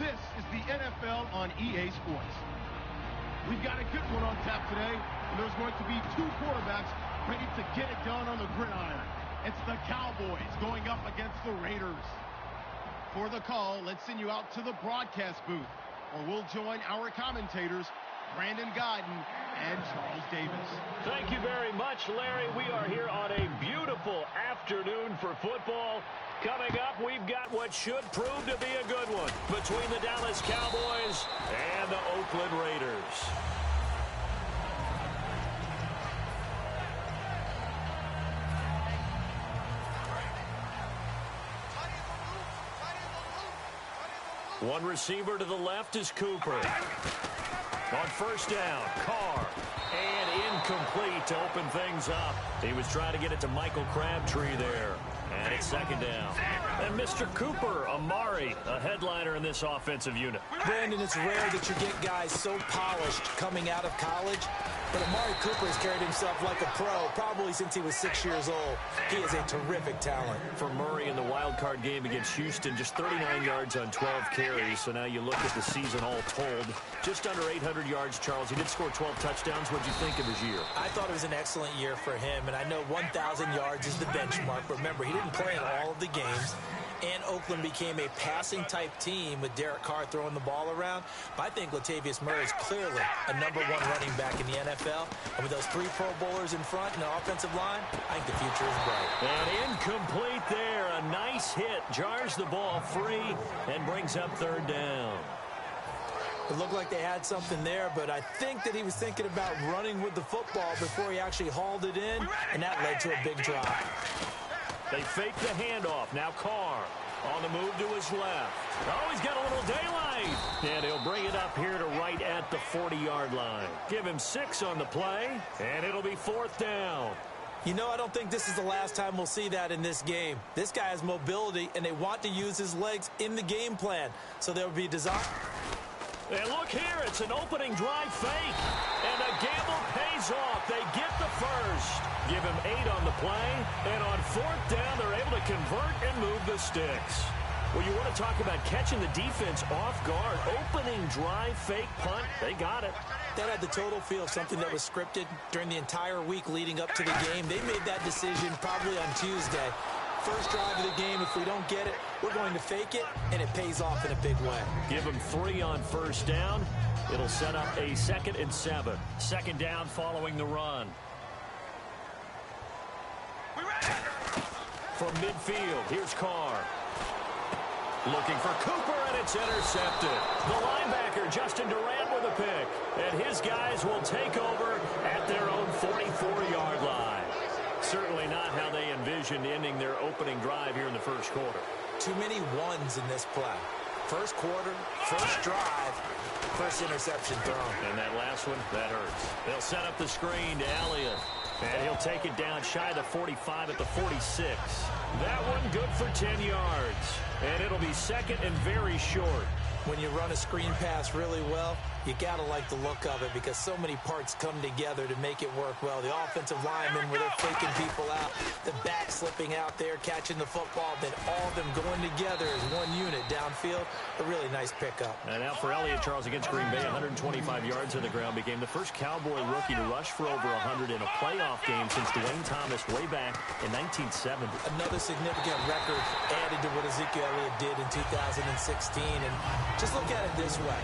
This is the NFL on EA Sports. We've got a good one on tap today, and there's going to be two quarterbacks ready to get it done on the gridiron. It's the Cowboys going up against the Raiders. For the call, let's send you out to the broadcast booth, where we'll join our commentators, Brandon Guyton and Charles Davis. Thank you very much, Larry. We are here on a beautiful afternoon for football. Coming up, we've got what should prove to be a good one between the Dallas Cowboys and the Oakland Raiders. One receiver to the left is Cooper. On first down, Carr. And incomplete to open things up. He was trying to get it to Michael Crabtree there. And it's second down. And Mr. Cooper, Amari, a headliner in this offensive unit. Brandon, it's rare that you get guys so polished coming out of college. But Amari Cooper has carried himself like a pro, probably since he was 6 years old. He is a terrific talent. For Murray in the wild card game against Houston, just 39 yards on 12 carries. So now you look at the season all told. Just under 800 yards, Charles. He did score 12 touchdowns. What'd you think of his year? I thought it was an excellent year for him, and I know 1,000 yards is the benchmark. Remember, he didn't play in all of the games. And Oakland became a passing-type team with Derek Carr throwing the ball around. But I think Latavius Murray is clearly a #1 running back in the NFL. And with those 3 Pro Bowlers in front and the offensive line, I think the future is bright. And incomplete there. A nice hit. Jars the ball free and brings up third down. It looked like they had something there, but I think that he was thinking about running with the football before he actually hauled it in, and that led to a big drop. They fake the handoff. Now Carr on the move to his left. Oh, he's got a little daylight. And he'll bring it up here to right at the 40-yard line. Give him 6 on the play, and it'll be fourth down. You know, I don't think this is the last time we'll see that in this game. This guy has mobility, and they want to use his legs in the game plan. So there will be design. And look here, it's an opening drive fake. And the gamble pays off. They get the first. Give him 8 on the play. And on fourth down, they're able to convert and move the sticks. Well, you want to talk about catching the defense off guard. Opening drive fake punt. They got it. That had the total feel of something that was scripted during the entire week leading up to the game. They made that decision probably on Tuesday. First drive of the game, if we don't get it, we're going to fake it, and it pays off in a big way. Give them 3 on first down. It'll set up a 2nd and 7. Second down following the run. From midfield, here's Carr. Looking for Cooper, and it's intercepted. The linebacker, Justin Durant, with a pick. And his guys will take over at their own 44-yard line. Certainly not how they envisioned ending their opening drive here in the first quarter. Too many ones in this play. First quarter, first drive, first interception thrown. And that last one, that hurts. They'll set up the screen to Elliott. And he'll take it down shy of the 45 at the 46. That one good for 10 yards. And it'll be second and very short. When you run a screen pass really well, you got to like the look of it because so many parts come together to make it work well. The offensive linemen where they're faking people out, the back slipping out there, catching the football, then all of them going together as one unit downfield. A really nice pickup. And now for Elliott, Charles, against Green Bay, 125 yards on the ground, became the first Cowboy rookie to rush for over 100 in a playoff game since Dwayne Thomas way back in 1970. Another significant record added to what Ezekiel Elliott did in 2016. And just look at it this way.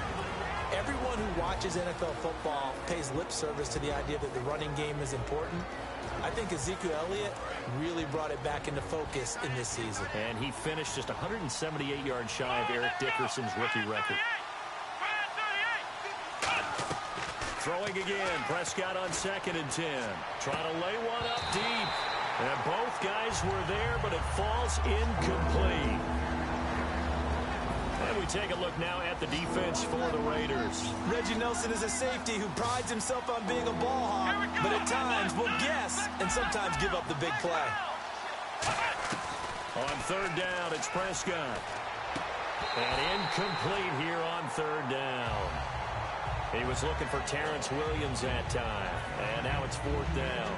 Everyone who watches NFL football pays lip service to the idea that the running game is important. I think Ezekiel Elliott really brought it back into focus in this season. And he finished just 178 yards shy of Eric Dickerson's rookie record. Throwing again, Prescott on 2nd and 10. Trying to lay one up deep. And both guys were there, but it falls incomplete. And we take a look now at the defense for the Raiders. Reggie Nelson is a safety who prides himself on being a ball hawk, but at times will guess and sometimes give up the big play. On third down, it's Prescott. And incomplete here on third down. He was looking for Terrence Williams that time. And now it's fourth down.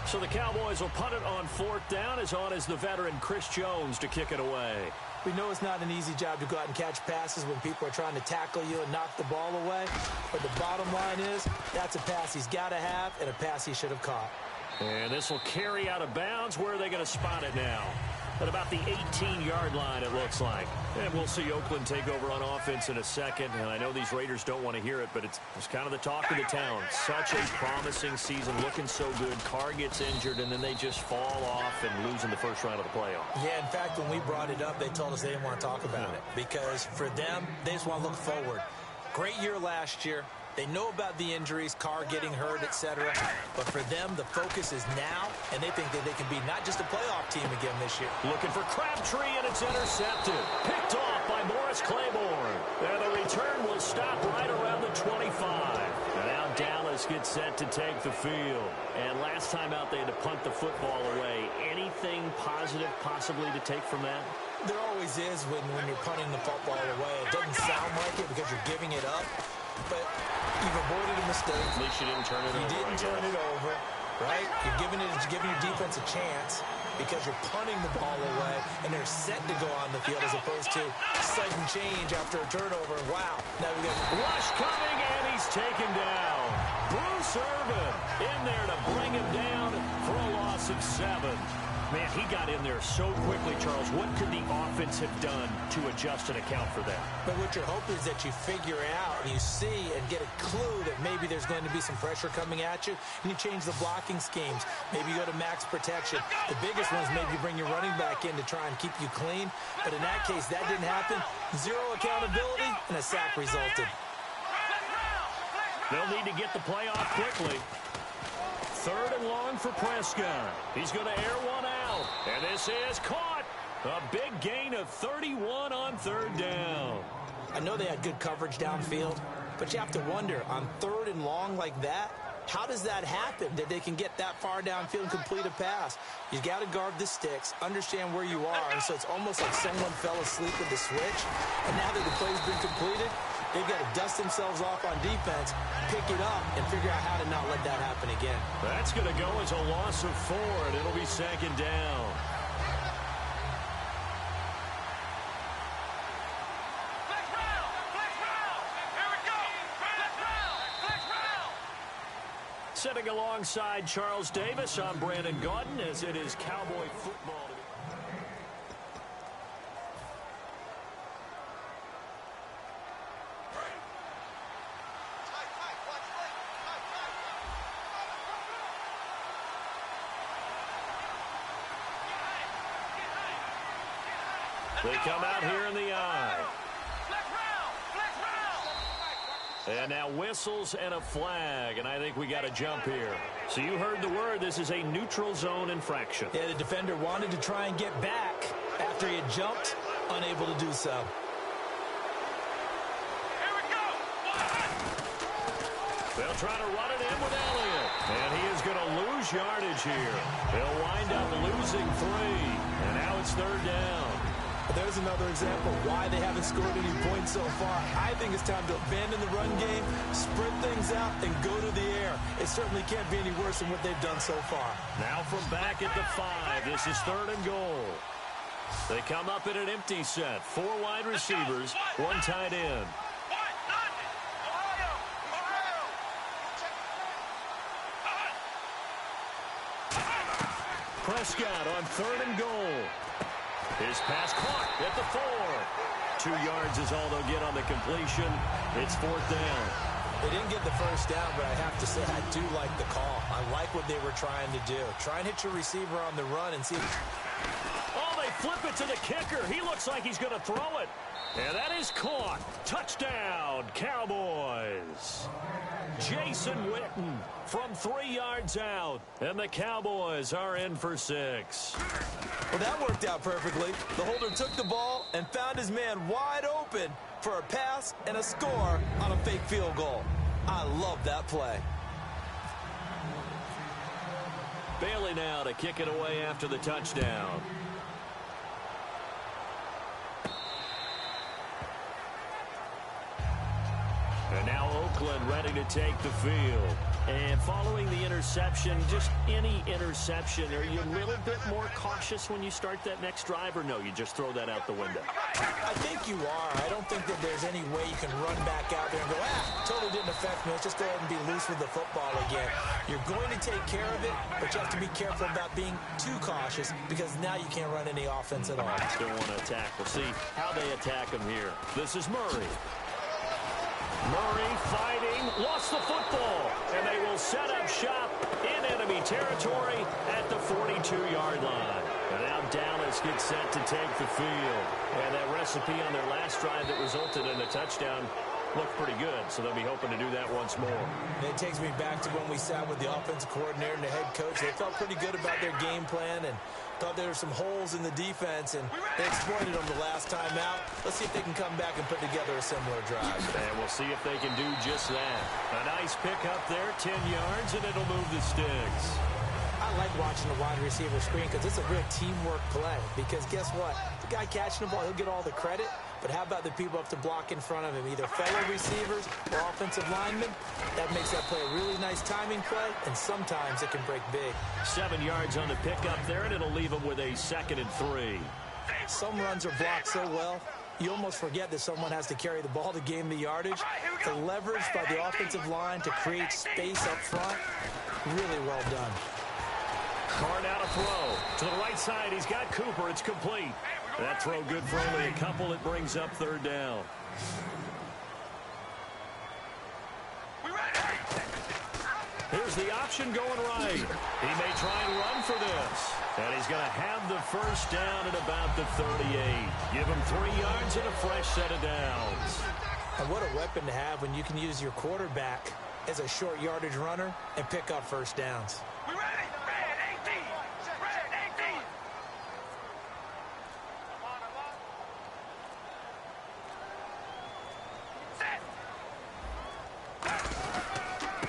So the Cowboys will punt it on 4th down. As on is the veteran Chris Jones to kick it away. We know it's not an easy job to go out and catch passes when people are trying to tackle you and knock the ball away. But the bottom line is that's a pass he's got to have and a pass he should have caught. And this will carry out of bounds. Where are they going to spot it now? At about the 18-yard line, it looks like. And we'll see Oakland take over on offense in a second. And I know these Raiders don't want to hear it, but it's kind of the talk of the town. Such a promising season, looking so good. Carr gets injured, and then they just fall off and lose in the first round of the playoffs. Yeah, in fact, when we brought it up, they told us they didn't want to talk about it. Because for them, they just want to look forward. Great year last year. They know about the injuries, Carr getting hurt, etc. But for them, the focus is now, and they think that they can be not just a playoff team again this year. Looking for Crabtree, and it's intercepted. Picked off by Morris Claiborne. And the return will stop right around the 25. And now Dallas gets set to take the field. And last time out, they had to punt the football away. Anything positive possibly to take from that? There always is when you're punting the football away. It doesn't sound like it because you're giving it up. But you've avoided a mistake. At least you didn't turn it over. You didn't turn it over, right? You're giving your defense a chance because you're punting the ball away, and they're set to go on the field as opposed to sudden change after a turnover. Wow. Now we got Rush coming, and he's taken down. Bruce Irvin in there to bring him down for a loss of 7. Man, he got in there so quickly, Charles. What could the offense have done to adjust and account for that? But what you're hoping is that you figure out and you see and get a clue that maybe there's going to be some pressure coming at you, and you change the blocking schemes. Maybe you go to max protection. The biggest one is maybe you bring your running back in to try and keep you clean. But in that case, that didn't happen. Zero accountability, and a sack resulted. They'll need to get the play off quickly. 3rd and long for Prescott. He's going to air one out. And this is caught. A big gain of 31 on 3rd down. I know they had good coverage downfield, but you have to wonder, on 3rd and long like that, how does that happen that they can get that far downfield and complete a pass? You got to guard the sticks, understand where you are, and so it's almost like someone fell asleep with the switch, and now that the play's been completed, they've got to dust themselves off on defense, pick it up, and figure out how to not let that happen again. That's going to go as a loss of 4, and it'll be 2nd down. Sitting alongside Charles Davis, I'm Brandon Gaudin, as it is Cowboy football. They come out here in the eye. And now whistles and a flag, and I think we got a jump here. So you heard the word. This is a neutral zone infraction. Yeah, the defender wanted to try and get back after he had jumped, unable to do so. Here we go. They'll try to run it in with Elliott. And he is going to lose yardage here. They'll wind up losing 3. And now it's 3rd down. There's another example of why they haven't scored any points so far. I think it's time to abandon the run game, spread things out, and go to the air. It certainly can't be any worse than what they've done so far. Now from back at the 5, this is 3rd and goal. They come up in an empty set. 4 wide receivers, 1 tight end. Prescott on 3rd and goal. His pass caught at the 4. 2 yards is all they'll get on the completion. It's 4th down. They didn't get the first down, but I have to say I do like the call. I like what they were trying to do. Try and hit your receiver on the run and see. Oh, they flip it to the kicker. He looks like he's going to throw it. And that is caught. Touchdown, Cowboys. Jason Witten from 3 yards out. And the Cowboys are in for 6. Well, that worked out perfectly. The holder took the ball and found his man wide open for a pass and a score on a fake field goal. I love that play. Bailey now to kick it away after the touchdown. And now Oakland ready to take the field. And following the interception, just any interception, are you a little bit more cautious when you start that next drive, or no, you just throw that out the window? I think you are. I don't think that there's any way you can run back out there and go, totally didn't affect me. Let's just go ahead and be loose with the football again. You're going to take care of it, but you have to be careful about being too cautious because now you can't run any offense at all. Still want to attack. We'll see how they attack him here. This is Murray. Murray fighting, lost the football, and they will set up shop in enemy territory at the 42-yard line. And now Dallas gets set to take the field. And that recipe on their last drive that resulted in a touchdown looked pretty good, so they'll be hoping to do that once more. And it takes me back to when we sat with the offensive coordinator and the head coach. They felt pretty good about their game plan and thought there were some holes in the defense, and they exploited them the last time out. Let's see if they can come back and put together a similar drive. And we'll see if they can do just that. A nice pick up there, 10 yards, and it'll move the sticks. I like watching the wide receiver screen because it's a real teamwork play. Because guess what? The guy catching the ball, he'll get all the credit. But how about the people up to block in front of him, either fellow receivers or offensive linemen? That makes that play a really nice timing play, and sometimes it can break big. 7 yards on the pickup there, and it'll leave them with a 2nd and 3. Some runs are blocked so well, you almost forget that someone has to carry the ball to gain the yardage. The leverage by the offensive line to create space up front, really well done. Carr now to throw. To the right side, he's got Cooper. It's complete. That throw good for only a couple. It brings up 3rd down. Here's the option going right. He may try and run for this. And he's going to have the 1st down at about the 38. Give him 3 yards and a fresh set of downs. And what a weapon to have when you can use your quarterback as a short yardage runner and pick up 1st downs.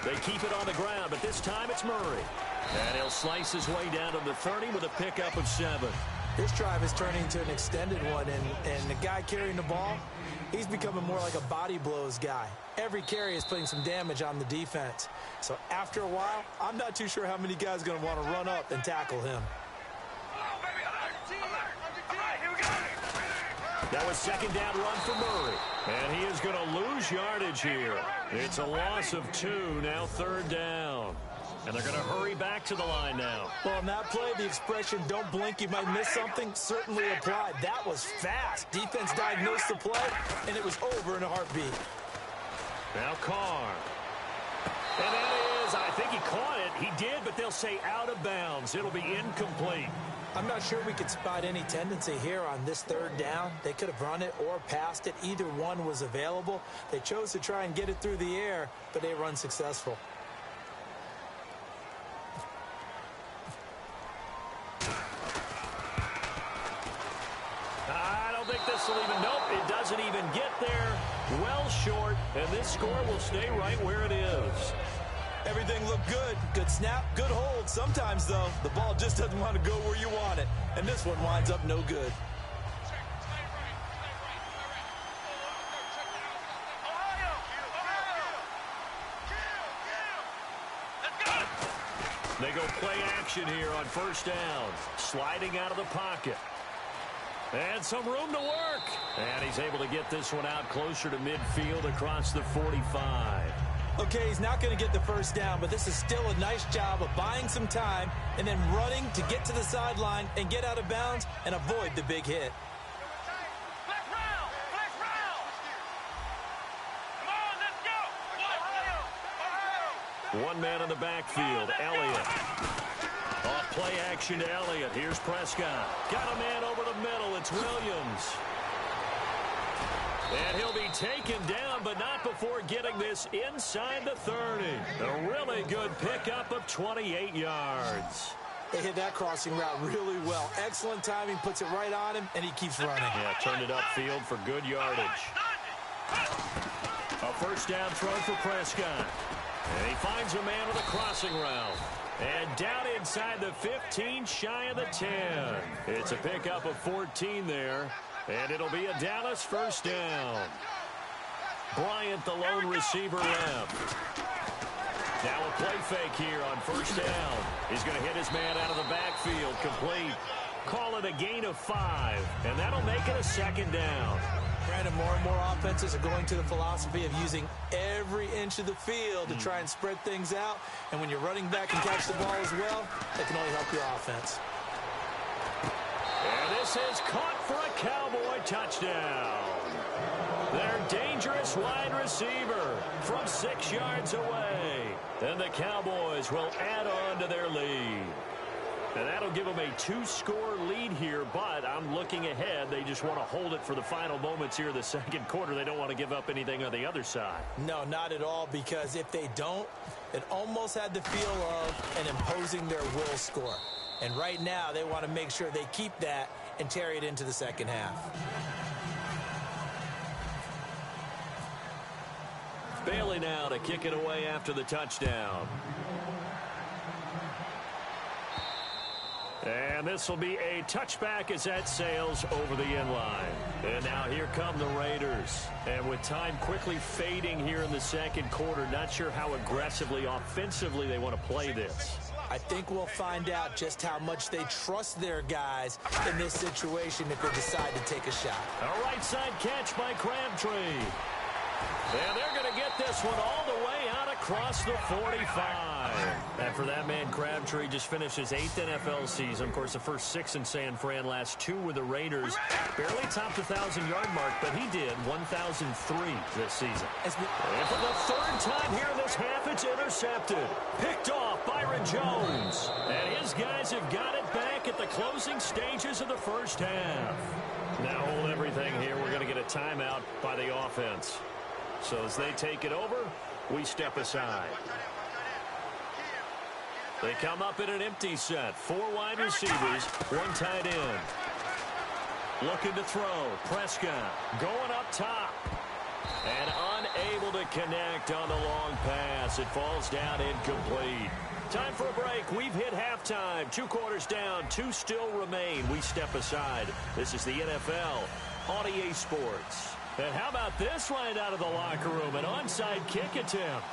They keep it on the ground, but this time it's Murray. And he'll slice his way down to the 30 with a pickup of 7. This drive is turning into an extended one, and the guy carrying the ball, he's becoming more like a body blows guy. Every carry is putting some damage on the defense. So after a while, I'm not too sure how many guys are going to want to run up and tackle him. That was 2nd down run for Murray. And he is going to lose yardage here. It's a loss of 2, now 3rd down. And they're going to hurry back to the line now. Well, on that play, the expression, don't blink, you might miss something, certainly applied. That was fast. Defense diagnosed the play, and it was over in a heartbeat. Now Carr. And that is, I think he caught it. He did, but they'll say out of bounds. It'll be incomplete. I'm not sure we could spot any tendency here on this 3rd down. They could have run it or passed it. Either one was available. They chose to try and get it through the air, but they were unsuccessful. I don't think this will even, nope, it doesn't even get there. Well short, and this score will stay right where it is. Everything looked good. Good snap, good hold. Sometimes, though, the ball just doesn't want to go where you want it. And this one winds up no good. They go play action here on 1st down. Sliding out of the pocket. And some room to work. And he's able to get this one out closer to midfield across the 45. Okay, he's not going to get the 1st down, but this is still a nice job of buying some time and then running to get to the sideline and get out of bounds and avoid the big hit. One man in the backfield, Elliott. Off play action to Elliott. Here's Prescott. Got a man over the middle. It's Williams. And he'll be taken down, but not before getting this inside the 30. A really good pickup of 28 yards. They hit that crossing route really well. Excellent timing, puts it right on him, and he keeps running. Yeah, turned it upfield for good yardage. A 1st down throw for Prescott. And he finds a man with a crossing route. And down inside the 15, shy of the 10. It's a pickup of 14 there. And it'll be a Dallas 1st down. Bryant, the lone receiver left. Now a play fake here on first down. He's going to hit his man out of the backfield, complete. Call it a gain of 5, and that'll make it a second down. Brandon, more and more offenses are going to the philosophy of using every inch of the field to try and spread things out. And when you're running back and catch the ball as well, that can only help your offense. And this is caught for a Cowboy touchdown. Their dangerous wide receiver from 6 yards away. And the Cowboys will add on to their lead. And that'll give them a 2-score lead here, but I'm looking ahead. They just want to hold it for the final moments here in the second quarter. They don't want to give up anything on the other side. No, not at all, because if they don't, it almost had the feel of an imposing their will score. And right now, they want to make sure they keep that and carry it into the second half. Bailey now to kick it away after the touchdown. And this will be a touchback as that sails over the end line. And now here come the Raiders. And with time quickly fading here in the second quarter, not sure how aggressively, offensively they want to play this. I think we'll find out just how much they trust their guys in this situation if they decide to take a shot. A right side catch by Crabtree. And they're going to get this one all the way out across the 45. And for that man, Crabtree just finished his 8th NFL season. Of course, the first 6 in San Fran, last 2 with the Raiders. Barely topped the 1,000-yard mark, but he did 1,003 this season. And for the 3rd time here in this half, it's intercepted. Picked off Byron Jones. And his guys have got it back at the closing stages of the first half. Now hold everything here. We're going to get a timeout by the offense. So as they take it over, we step aside. They come up in an empty set. 4 wide receivers, 1 tight end. Looking to throw. Prescott going up top. And unable to connect on the long pass. It falls down incomplete. Time for a break. We've hit halftime. 2 quarters down. 2 still remain. We step aside. This is the NFL on EA Sports. And how about this right out of the locker room? An onside kick attempt.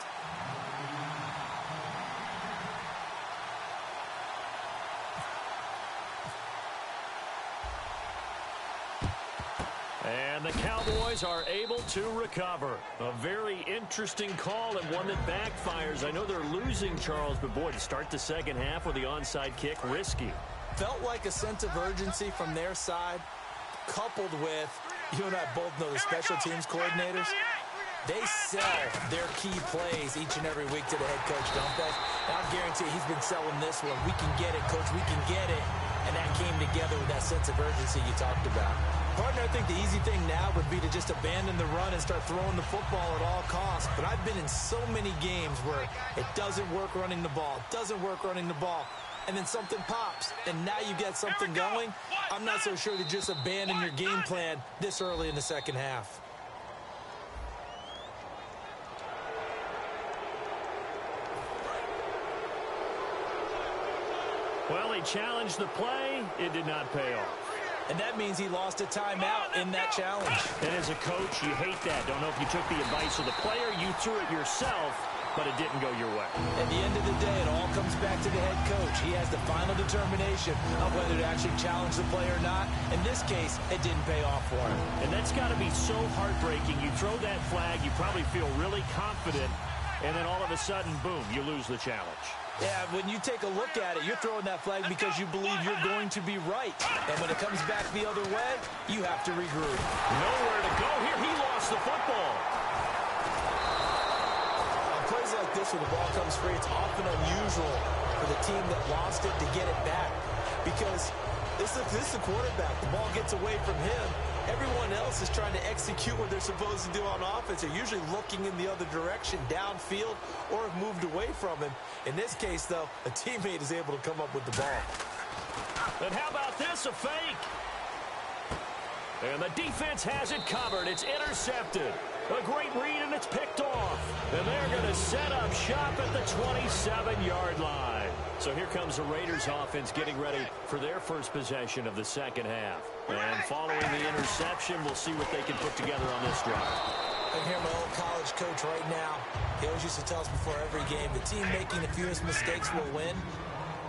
And the Cowboys are able to recover. A very interesting call and one that backfires. I know they're losing, Charles, but boy, to start the second half with the onside kick, risky. Felt like a sense of urgency from their side, coupled with, you and I both know the special teams coordinators, they sell their key plays each and every week to the head coach, don't they? And I'll guarantee he's been selling this one. We can get it, coach, we can get it. And that came together with that sense of urgency you talked about. Partner, I think the easy thing now would be to just abandon the run and start throwing the football at all costs. But I've been in so many games where it doesn't work running the ball, and then something pops, and now you get something going. I'm not so sure to just abandon your game plan this early in the second half. Well, he challenged the play. It did not pay off. And that means he lost a timeout in that challenge. And as a coach, you hate that. Don't know if you took the advice of the player, you threw it yourself, but it didn't go your way. At the end of the day, it all comes back to the head coach. He has the final determination of whether to actually challenge the play or not. In this case, it didn't pay off for him. And that's got to be so heartbreaking. You throw that flag, you probably feel really confident, and then all of a sudden, boom, you lose the challenge. Yeah, when you take a look at it, you're throwing that flag because you believe you're going to be right. And when it comes back the other way, you have to regroup. Nowhere to go here. He lost the football. On plays like this, when the ball comes free, it's often unusual for the team that lost it to get it back. Because this is the quarterback. The ball gets away from him. Everyone else is trying to execute what they're supposed to do on offense. They're usually looking in the other direction, downfield, or have moved away from him. In this case, though, a teammate is able to come up with the ball. And how about this, a fake? And the defense has it covered. It's intercepted. A great read, and it's picked off. And they're going to set up shop at the 27-yard line. So here comes the Raiders offense getting ready for their first possession of the second half. And following the interception, we'll see what they can put together on this drive. I can hear my old college coach right now He always used to tell us before every game, the team making the fewest mistakes will win.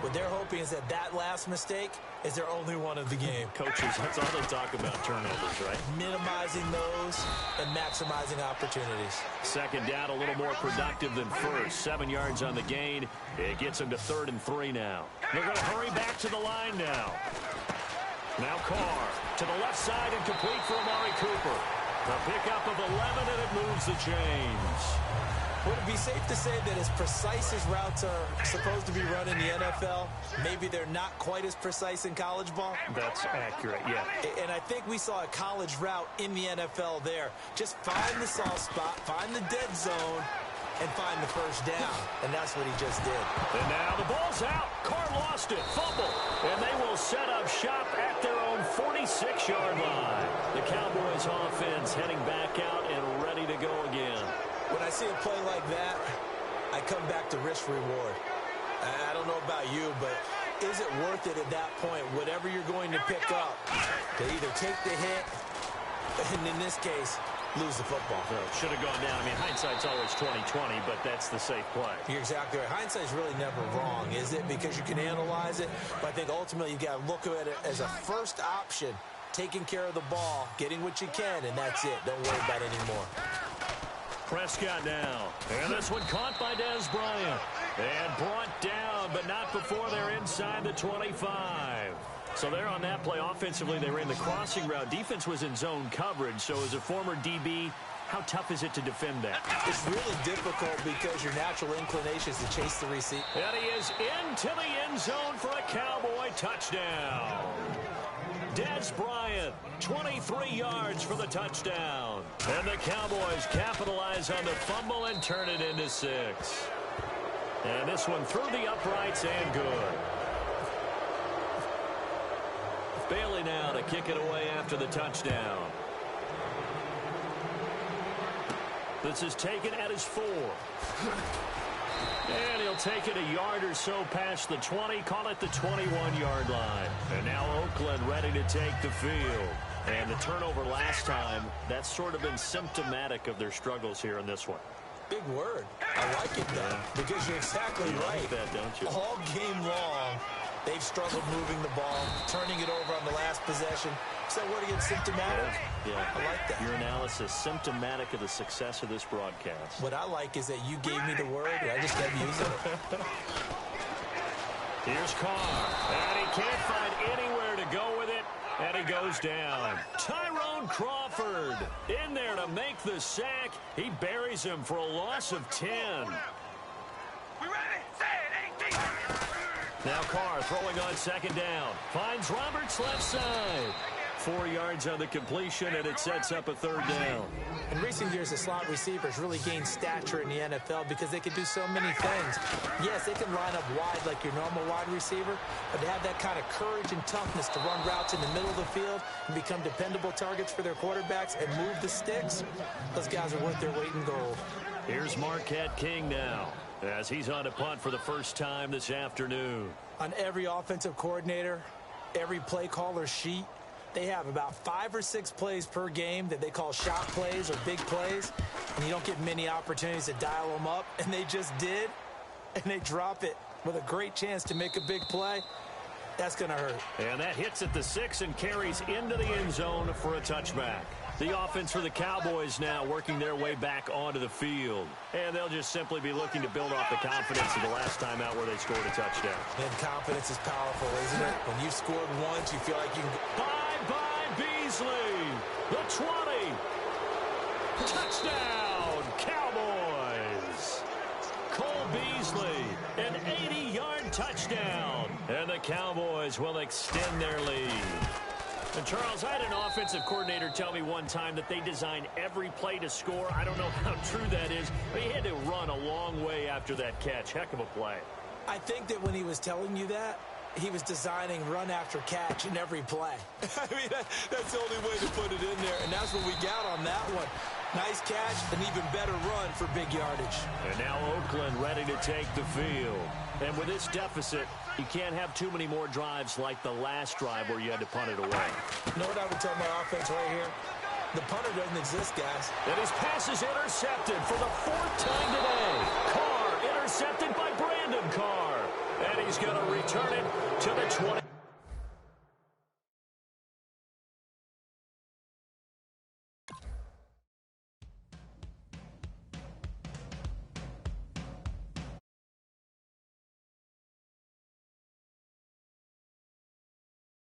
What they're hoping is that last mistake is their only one of the game. Coaches, that's all they talk about, turnovers, right? Minimizing those and maximizing opportunities. Second down, a little more productive than first. 7 yards on the gain. It gets them to 3rd and 3 now. They're going to hurry back to the line now. Now Carr to the left side and complete for Amari Cooper. A pickup of 11, and it moves the chains. Would it be safe to say that as precise as routes are supposed to be run in the NFL, maybe they're not quite as precise in college ball? That's accurate, yeah. And I think we saw a college route in the NFL there. Just find the soft spot, find the dead zone, and find the first down. And that's what he just did. And now the ball's out. Carr lost it. Fumble. And they will set up shop at their own 46-yard line. The Cowboys offense heading back out and ready to go again. When I see a play like that, I come back to risk-reward. I don't know about you, but is it worth it at that point, whatever you're going to pick up, to either take the hit, and in this case, lose the football? Should have gone down. I mean, hindsight's always 20/20, but that's the safe play. You're exactly right. Hindsight's really never wrong, is it? Because you can analyze it, but I think ultimately you got to look at it as a first option, taking care of the ball, getting what you can, and that's it. Don't worry about it anymore. Prescott now. And this one caught by Dez Bryant. And brought down, but not before they're inside the 25. So they're on that play. Offensively, they were in the crossing route. Defense was in zone coverage. So as a former DB, how tough is it to defend that? It's really difficult because your natural inclination is to chase the receiver. And he is into the end zone for a Cowboy touchdown. Dez Bryant, 23 yards for the touchdown. And the Cowboys capitalize on the fumble and turn it into 6. And this one through the uprights and good. Bailey now to kick it away after the touchdown. This is taken at his 4. And he'll take it a yard or so past the 20, call it the 21-yard line. And now Oakland ready to take the field. And the turnover last time, that's sort of been symptomatic of their struggles here in this one. Big word. I like it, though, because you're exactly right. Like that, don't you? All game long, they've struggled moving the ball, turning it over on the last possession. Is that word again, symptomatic? Yeah. I like that. Your analysis, symptomatic of the success of this broadcast. What I like is that you gave me the word, and I just kept using it. Here's Carr, and he can't find anywhere to go with it, and he goes down. Tyrone Crawford in there to make the sack. He buries him for a loss of 10. We ready? Say it, 18. Now Carr throwing on second down. Finds Roberts left side. 4 yards on the completion, and it sets up a third down. In recent years, the slot receivers really gained stature in the NFL because they can do so many things. Yes, they can line up wide like your normal wide receiver, but to have that kind of courage and toughness to run routes in the middle of the field and become dependable targets for their quarterbacks and move the sticks, those guys are worth their weight in gold. Here's Marquette King now, as he's on a punt for the first time this afternoon. On every offensive coordinator, every play caller sheet, they have about 5 or 6 plays per game that they call shot plays or big plays, and you don't get many opportunities to dial them up, and they just did, and they drop it with a great chance to make a big play. That's going to hurt. And that hits at the 6 and carries into the end zone for a touchback. The offense for the Cowboys now working their way back onto the field. And they'll just simply be looking to build off the confidence of the last time out where they scored a touchdown. And confidence is powerful, isn't it? When you've scored once, you feel like you can go. Bye-bye, Beasley. The 20. Touchdown, Cowboys. Cole Beasley, an 80-yard touchdown. And the Cowboys will extend their lead. And Charles, I had an offensive coordinator tell me one time that they design every play to score. I don't know how true that is, but he had to run a long way after that catch. Heck of a play. I think that when he was telling you that, he was designing run after catch in every play. I mean, that's the only way to put it in there, and that's what we got on that one. Nice catch, an even better run for big yardage. And now Oakland ready to take the field. And with this deficit, you can't have too many more drives like the last drive where you had to punt it away. You know what I would tell my offense right here? The punter doesn't exist, guys. And his pass is intercepted for the 4th time today. Carr intercepted by Brandon Carr. And he's going to return it to the 20.